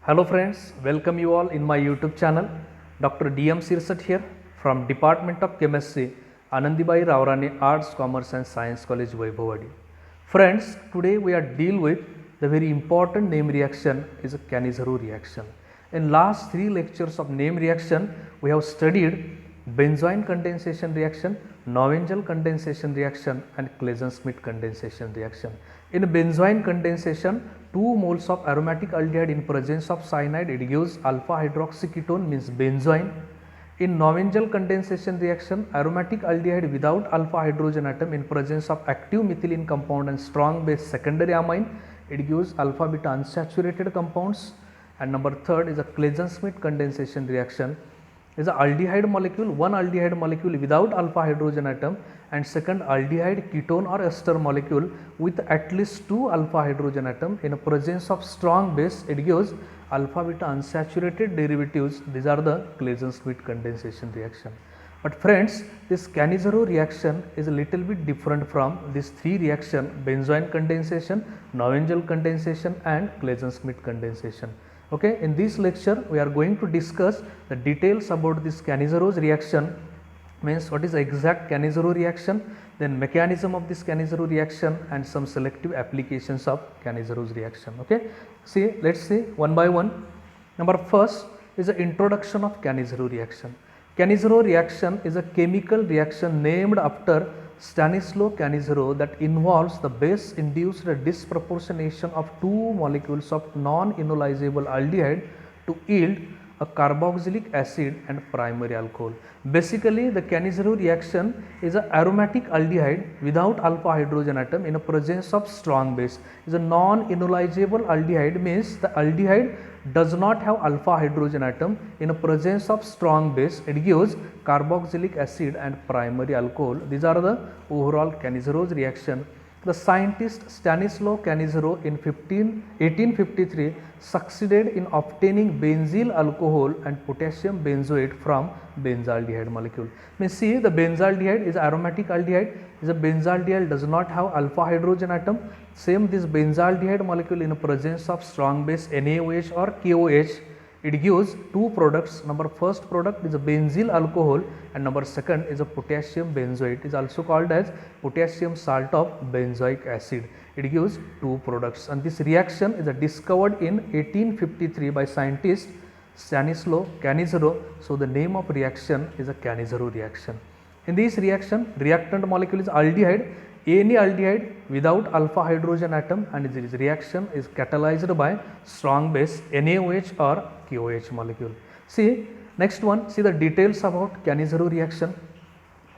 Hello friends, welcome you all in my YouTube channel. Dr. DM Sirsat here from Department of Chemistry, Anandibai Ravrani Arts, Commerce and Science College, Vaibhavadi. Friends, today we are deal with the very important name reaction is a Cannizzaro reaction. In last 3 lectures of name reaction, we have studied benzoin condensation reaction, Nowengel condensation reaction and Claisen-Schmidt condensation reaction. In benzoin condensation, 2 moles of aromatic aldehyde in presence of cyanide, it gives alpha hydroxyketone means benzoin. In Nowengel condensation reaction, aromatic aldehyde without alpha hydrogen atom in presence of active methylene compound and strong base secondary amine, it gives alpha beta unsaturated compounds. And number 3rd is a Claisen-Schmidt condensation reaction. Is a aldehyde molecule, one aldehyde molecule without alpha hydrogen atom and second aldehyde ketone or ester molecule with at least 2 alpha hydrogen atom in a presence of strong base, it gives alpha beta unsaturated derivatives. These are the Claisen-Schmidt condensation reaction. But friends, this Cannizzaro reaction is a little bit different from these 3 reaction: benzoin condensation, Nowengel condensation and Claisen-Schmidt condensation. Okay, in this lecture we are going to discuss the details about this Cannizzaro reaction, means what is the exact Cannizzaro reaction, then mechanism of this Cannizzaro reaction and some selective applications of Cannizzaro reaction. Okay, see, let's see one by one. Number first is the introduction of Cannizzaro reaction. Cannizzaro reaction is a chemical reaction named after Stanislaw Cannizzaro that involves the base induced disproportionation of 2 molecules of non-enolizable aldehyde to yield a carboxylic acid and primary alcohol. Basically, the Cannizzaro reaction is an aromatic aldehyde without alpha hydrogen atom in a presence of strong base. Is a non-enolizable aldehyde means the aldehyde does not have alpha hydrogen atom in a presence of strong base, it gives carboxylic acid and primary alcohol. These are the overall Cannizzaro reaction. The scientist Stanislaw Cannizzaro in 1853 succeeded in obtaining benzyl alcohol and potassium benzoate from benzaldehyde molecule. Means see, the benzaldehyde is aromatic aldehyde, is a benzaldehyde does not have alpha hydrogen atom. Same this benzaldehyde molecule in the presence of strong base NaOH or KOH, it gives 2 products. Number first product is a benzyl alcohol and number second is a potassium benzoate. It is also called as potassium salt of benzoic acid. It gives 2 products and this reaction is discovered in 1853 by scientist Stanislaw Cannizzaro. So the name of reaction is a Cannizzaro reaction. In this reaction, reactant molecule is aldehyde, any aldehyde without alpha hydrogen atom, and this reaction is catalyzed by strong base NaOH or KOH molecule. See, next one, see the details about Cannizzaro reaction.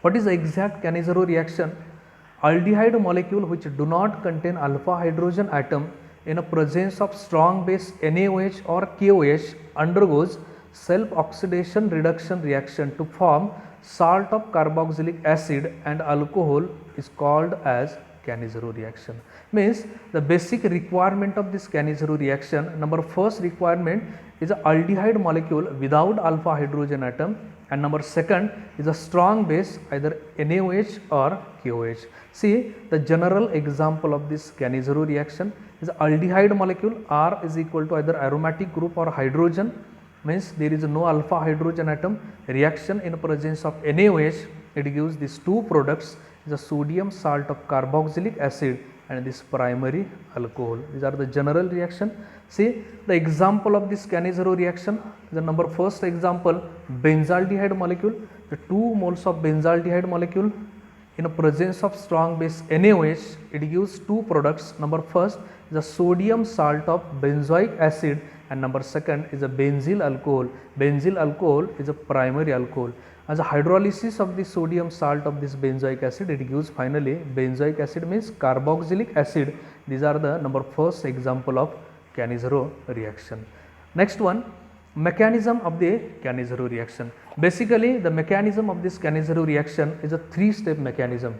What is the exact Cannizzaro reaction? Aldehyde molecule which do not contain alpha hydrogen atom in a presence of strong base NaOH or KOH undergoes self oxidation reduction reaction to form salt of carboxylic acid and alcohol is called as Cannizzaro reaction. Means the basic requirement of this Cannizzaro reaction, number first requirement is a aldehyde molecule without alpha hydrogen atom and number second is a strong base either NaOH or KOH. See, the general example of this Cannizzaro reaction is aldehyde molecule R is equal to either aromatic group or hydrogen, means there is no alpha hydrogen atom, reaction in presence of NaOH, it gives these 2 products, is a sodium salt of carboxylic acid and this primary alcohol. These are the general reaction. See, the example of this Cannizzaro reaction, the number first example, benzaldehyde molecule, the 2 moles of benzaldehyde molecule in a presence of strong base NaOH, it gives 2 products. Number first is a sodium salt of benzoic acid and number second is a benzyl alcohol. Benzyl alcohol is a primary alcohol. As a hydrolysis of the sodium salt of this benzoic acid, it gives finally benzoic acid means carboxylic acid. These are the number first example of Cannizzaro reaction. Next one, mechanism of the Cannizzaro reaction. Basically, the mechanism of this Cannizzaro reaction is a 3-step mechanism.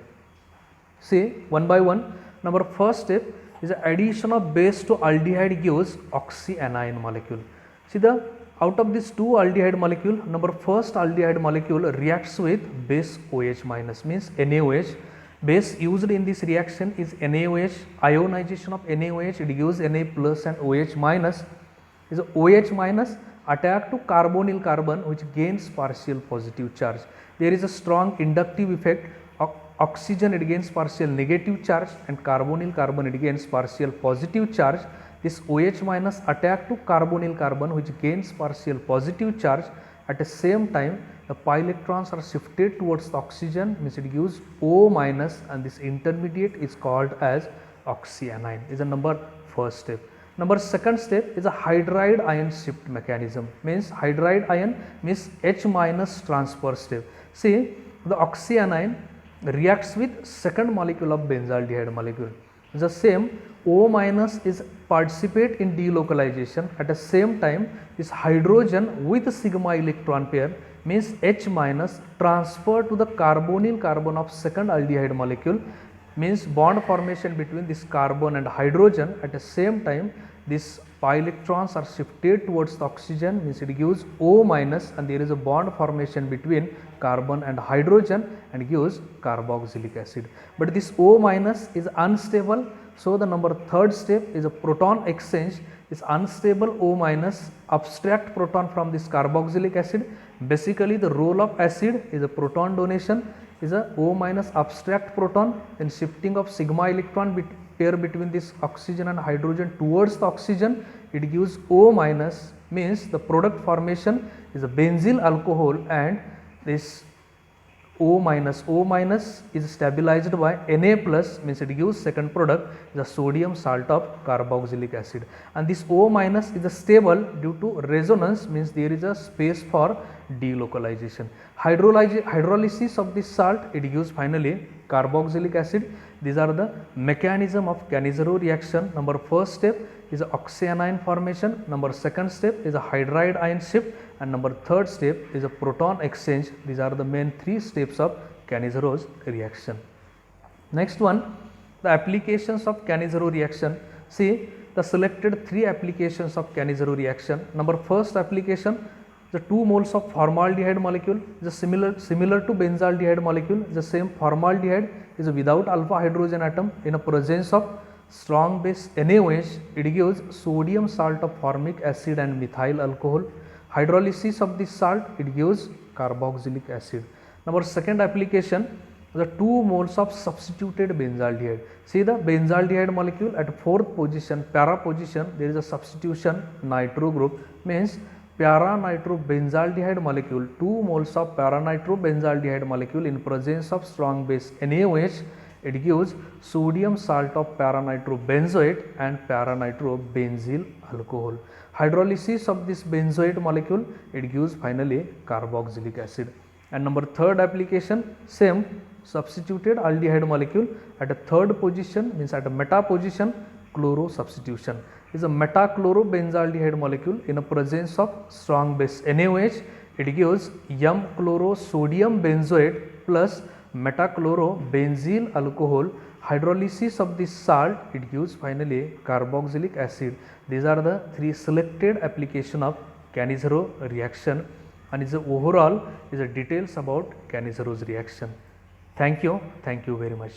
See, one by one. Number first step is the addition of base to aldehyde gives oxyanion molecule. See, the out of these 2 aldehyde molecule, number first aldehyde molecule reacts with base OH minus means NaOH. Base used in this reaction is NaOH. Ionization of NaOH, it gives Na plus and OH minus. is a OH minus attack to carbonyl carbon which gains partial positive charge. There is a strong inductive effect. Oxygen it gains partial negative charge and carbonyl carbon it gains partial positive charge. This OH minus attack to carbonyl carbon which gains partial positive charge. At the same time the pi electrons are shifted towards the oxygen, means it gives O minus, and this intermediate is called as oxyanion. Is a number first step. Number second step is a hydride ion shift mechanism, means hydride ion means H minus transfer step. See, the oxyanion reacts with second molecule of benzaldehyde molecule. The same O minus is participate in delocalization. At the same time this hydrogen with sigma electron pair means H minus transfer to the carbonyl carbon of second aldehyde molecule, means bond formation between this carbon and hydrogen. At the same time these pi electrons are shifted towards the oxygen, means it gives O minus, and there is a bond formation between carbon and hydrogen and gives carboxylic acid. But this O minus is unstable, so the number third step is a proton exchange. This unstable O minus abstract proton from this carboxylic acid. Basically the role of acid is a proton donation, is a O minus abstract proton, then shifting of sigma electron pair between this oxygen and hydrogen towards the oxygen, it gives O minus, means the product formation is a benzyl alcohol, and this O minus is stabilized by Na plus, means it gives second product is a sodium salt of carboxylic acid, and this O minus is a stable due to resonance, means there is a space for delocalization. Hydrolysis of this salt, it gives finally carboxylic acid. These are the mechanism of Cannizzaro reaction. Number first step is a oxyanion formation, number second step is a hydride ion shift, and number third step is a proton exchange. These are the main three steps of Cannizzaro reaction. Next one, the applications of Cannizzaro reaction. See the selected three applications of Cannizzaro reaction. Number first application, the 2 moles of formaldehyde molecule is similar to benzaldehyde molecule. The same formaldehyde is without alpha hydrogen atom. In a presence of strong base NaOH, it gives sodium salt of formic acid and methyl alcohol. Hydrolysis of this salt, it gives carboxylic acid. Number second application, the 2 moles of substituted benzaldehyde. See the benzaldehyde molecule at fourth position, para position, there is a substitution nitro group, means para-nitrobenzaldehyde molecule, 2 moles of para-nitrobenzaldehyde molecule in presence of strong base NaOH, it gives sodium salt of para-nitrobenzoate and para-nitrobenzyl alcohol. Hydrolysis of this benzoate molecule, it gives finally carboxylic acid. And number third application, same substituted aldehyde molecule at a third position, means at a meta position, chloro substitution. Is a metachlorobenzaldehyde molecule in a presence of strong base NaOH, it gives M-chlorosodium benzoate plus metachlorobenzyl alcohol. Hydrolysis of this salt, it gives finally carboxylic acid. These are the three selected application of Cannizzaro reaction, and is overall is a details about Cannizzaro's reaction. Thank you very much.